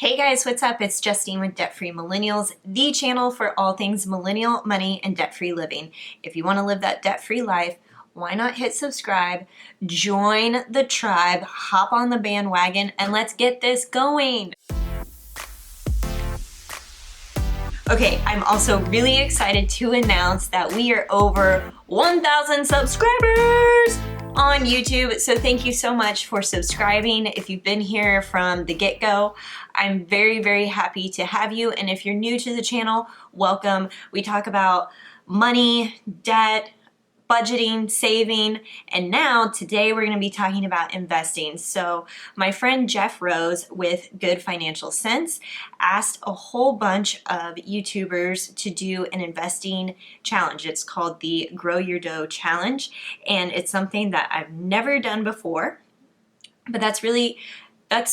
Hey guys, what's up? It's Justine with Debt Free Millennials, the channel for all things millennial money and debt-free living. If you want to live that debt-free life, why not hit subscribe, join the tribe, hop on the bandwagon, and let's get this going. Okay, I'm also really excited to announce that we are over 1,000 subscribers on YouTube. So thank you so much for subscribing. If you've been here from the get-go, I'm very, very happy to have you. And if you're new to the channel, welcome. We talk about money, debt, budgeting, saving, and now today we're going to be talking about investing. So my friend Jeff Rose with Good Financial Sense asked a whole bunch of YouTubers to do an investing challenge. It's called the Grow Your Dough Challenge, and it's something that I've never done before, but that's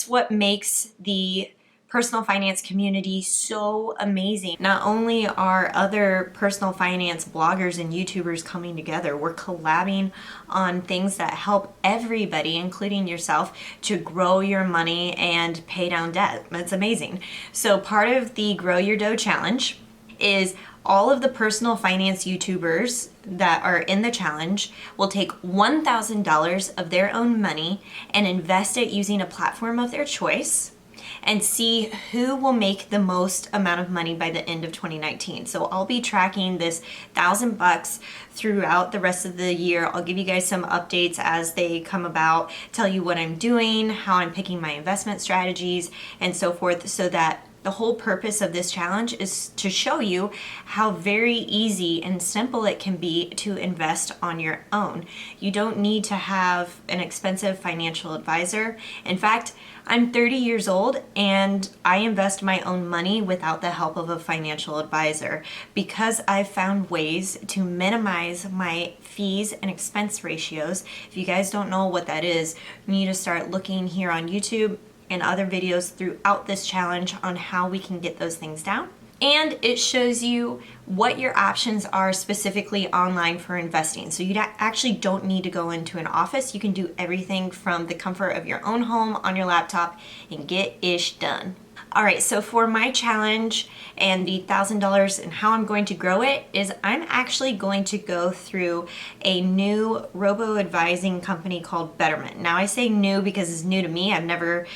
what makes the personal finance community so amazing. Not only are other personal finance bloggers and YouTubers coming together, we're collabing on things that help everybody, including yourself, to grow your money and pay down debt. That's amazing. So part of the Grow Your Dough Challenge is all of the personal finance YouTubers that are in the challenge will take $1,000 of their own money and invest it using a platform of their choice, and see who will make the most amount of money by the end of 2019. So I'll be tracking this $1,000 throughout the rest of the year. I'll give you guys some updates as they come about, tell you what I'm doing, how I'm picking my investment strategies, and so forth, so that the whole purpose of this challenge is to show you how very easy and simple it can be to invest on your own. You don't need to have an expensive financial advisor. In fact, I'm 30 years old and I invest my own money without the help of a financial advisor because I've found ways to minimize my fees and expense ratios. If you guys don't know what that is, you need to start looking here on YouTube and other videos throughout this challenge on how we can get those things down. And it shows you what your options are specifically online for investing. So you actually don't need to go into an office. You can do everything from the comfort of your own home on your laptop and get ish done. All right, so for my challenge and the $1,000 and how I'm going to grow it is I'm actually going to go through a new robo-advising company called Betterment. Now I say new because it's new to me. I've never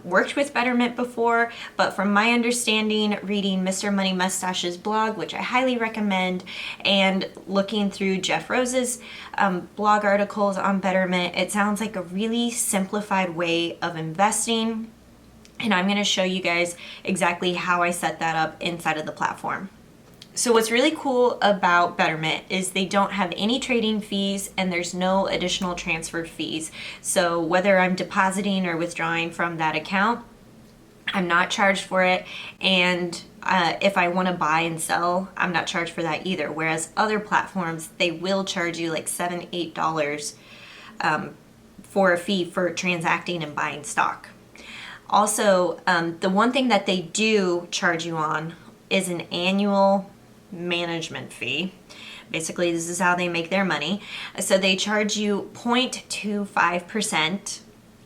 worked with Betterment before, but from my understanding, reading Mr. Money Mustache's blog, which I highly recommend, and looking through Jeff Rose's blog articles on Betterment, it sounds like a really simplified way of investing. And I'm going to show you guys exactly how I set that up inside of the platform. So what's really cool about Betterment is they don't have any trading fees and there's no additional transfer fees. So whether I'm depositing or withdrawing from that account, I'm not charged for it. And if I want to buy and sell, I'm not charged for that either. Whereas other platforms, they will charge you like $7, $8 for a fee for transacting and buying stock. Also, the one thing that they do charge you on is an annual management fee. Basically, this is how they make their money. So they charge you 0.25%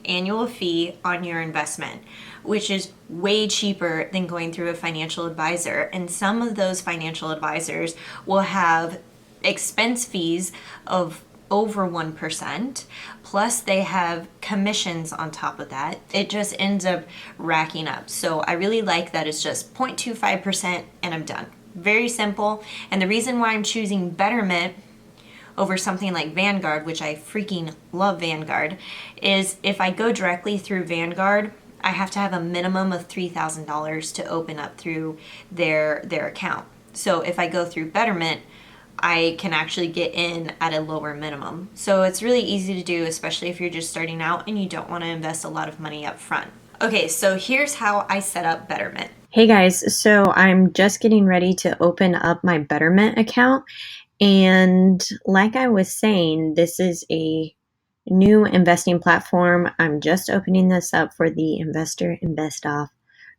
annual fee on your investment, which is way cheaper than going through a financial advisor. And some of those financial advisors will have expense fees of over 1%, plus they have commissions on top of that. It just ends up racking up. So I really like that it's just 0.25% and I'm done. Very simple. And the reason why I'm choosing Betterment over something like Vanguard, which I freaking love Vanguard, is if I go directly through Vanguard, I have to have a minimum of $3,000 to open up through their account. So if I go through Betterment, I can actually get in at a lower minimum. So it's really easy to do, especially if you're just starting out and you don't want to invest a lot of money up front. Okay, so here's how I set up Betterment. Hey guys, so I'm just getting ready to open up my Betterment account. And like I was saying, this is a new investing platform. I'm just opening this up for the Investor Invest Off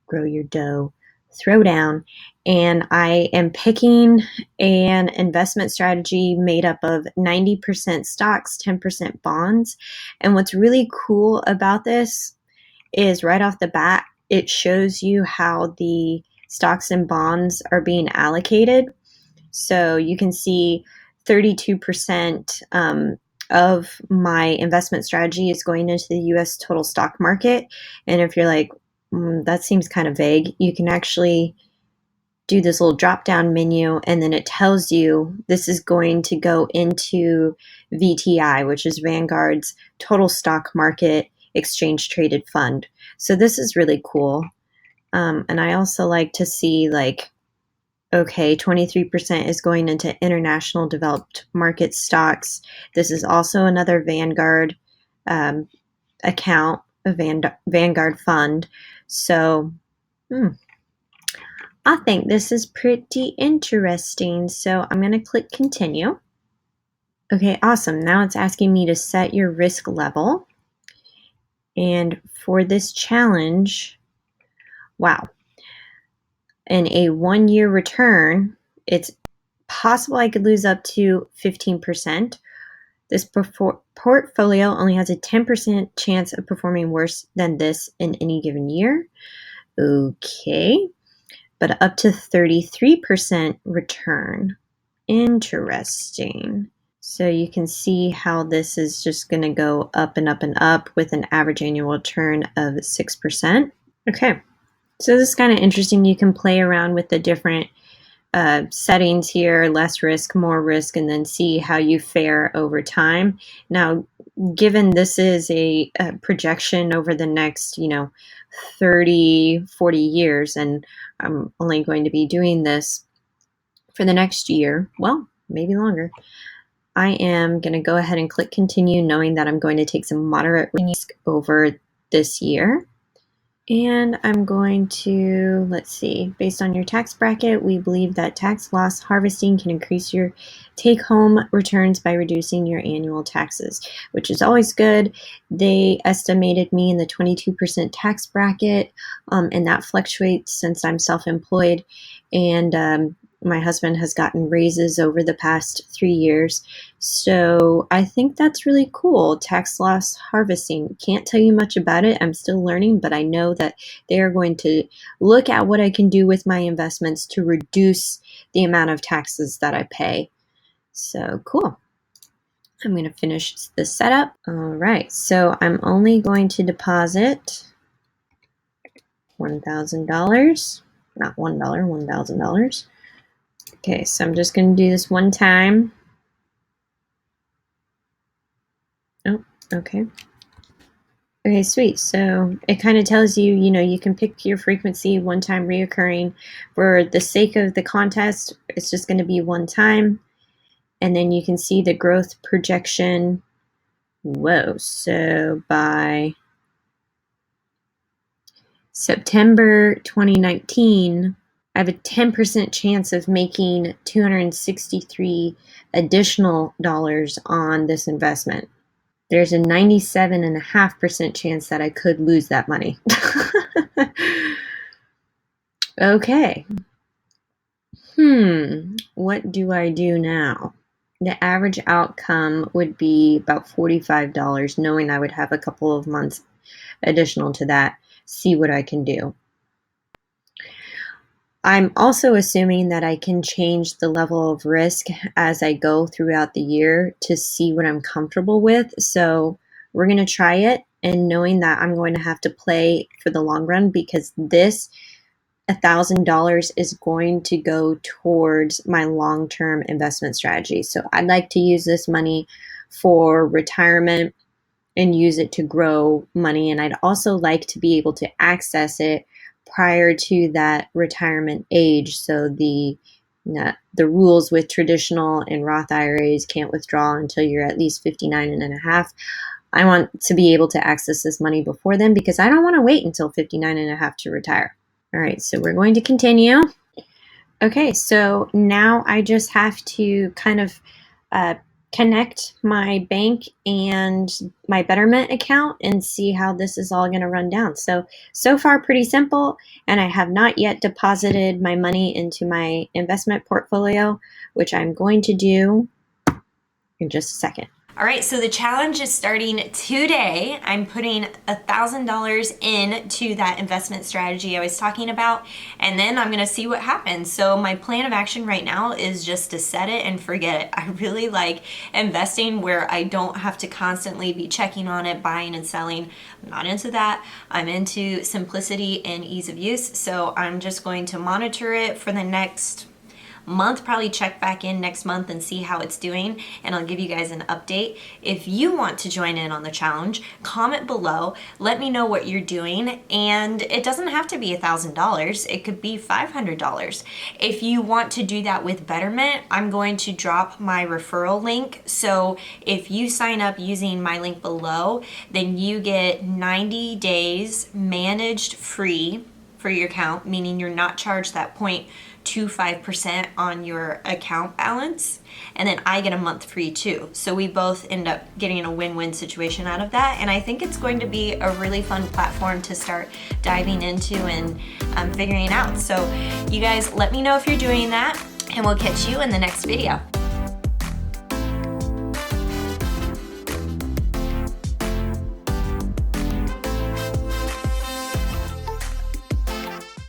Grow Your Dough Throwdown, and I am picking an investment strategy made up of 90% stocks, 10% bonds. And what's really cool about this is right off the bat, it shows you how the stocks and bonds are being allocated. So you can see 32% of my investment strategy is going into the US total stock market. And if you're like, that seems kind of vague, you can actually do this little drop down menu, and then it tells you this is going to go into VTI, which is Vanguard's total stock market exchange traded fund. So this is really cool. And I also like to see, like, okay, 23% is going into international developed market stocks. This is also another Vanguard account, a Vanguard fund. So, I think this is pretty interesting. So I'm going to click continue. Okay, awesome. Now it's asking me to set your risk level. And for this challenge, wow. In a 1-year return, it's possible I could lose up to 15%. This portfolio only has a 10% chance of performing worse than this in any given year. Okay. But up to 33% return. Interesting. So you can see how this is just going to go up and up and up with an average annual return of 6%. Okay. So this is kind of interesting. You can play around with the different settings here, less risk, more risk, and then see how you fare over time. Now, given this is a projection over the next, 30, 40 years, and I'm only going to be doing this for the next year, well, maybe longer, I am going to go ahead and click continue, knowing that I'm going to take some moderate risk over this year. And I'm going to, let's see, based on your tax bracket, we believe that tax loss harvesting can increase your take-home returns by reducing your annual taxes, which is always good. They estimated me in the 22% tax bracket, and that fluctuates since I'm self-employed. And my husband has gotten raises over the past 3 years. So I think that's really cool. Tax loss harvesting. Can't tell you much about it. I'm still learning, but I know that they are going to look at what I can do with my investments to reduce the amount of taxes that I pay. So cool. I'm going to finish the setup. All right. So I'm only going to deposit $1,000. Not $1, $1,000. Okay, so I'm just going to do this one time. Oh, okay. Okay, sweet. So it kind of tells you, you can pick your frequency, one time reoccurring. For the sake of the contest, it's just going to be one time. And then you can see the growth projection. Whoa, so by September 2019, I have a 10% chance of making $263 additional dollars on this investment. There's a 97.5% chance that I could lose that money. Okay. What do I do now? The average outcome would be about $45, knowing I would have a couple of months additional to that. See what I can do. I'm also assuming that I can change the level of risk as I go throughout the year to see what I'm comfortable with. So we're going to try it, and knowing that I'm going to have to play for the long run, because this $1,000 is going to go towards my long-term investment strategy. So I'd like to use this money for retirement and use it to grow money. And I'd also like to be able to access it prior to that retirement age. So the rules with traditional and Roth IRAs can't withdraw until you're at least 59 and a half. I want to be able to access this money before then, because I don't want to wait until 59 and a half to retire. All right, so we're going to continue. Okay, so now I just have to kind of connect my bank and my Betterment account and see how this is all going to run down. So far pretty simple, and I have not yet deposited my money into my investment portfolio, which I'm going to do in just a second. All right, so the challenge is starting today. I'm putting $1,000 into that investment strategy I was talking about, and then I'm gonna see what happens. So my plan of action right now is just to set it and forget it. I really like investing where I don't have to constantly be checking on it, buying and selling. I'm not into that. I'm into simplicity and ease of use. So I'm just going to monitor it for the next month, probably check back in next month and see how it's doing, and I'll give you guys an update. If you want to join in on the challenge, comment below, let me know what you're doing, and it doesn't have to be $1,000, it could be $500. If you want to do that with Betterment, I'm going to drop my referral link, so if you sign up using my link below, then you get 90 days managed free for your account, meaning you're not charged that 0.25% on your account balance, and then I get a month free too. So we both end up getting a win-win situation out of that, and I think it's going to be a really fun platform to start diving into and figuring out. So you guys let me know if you're doing that, and we'll catch you in the next video.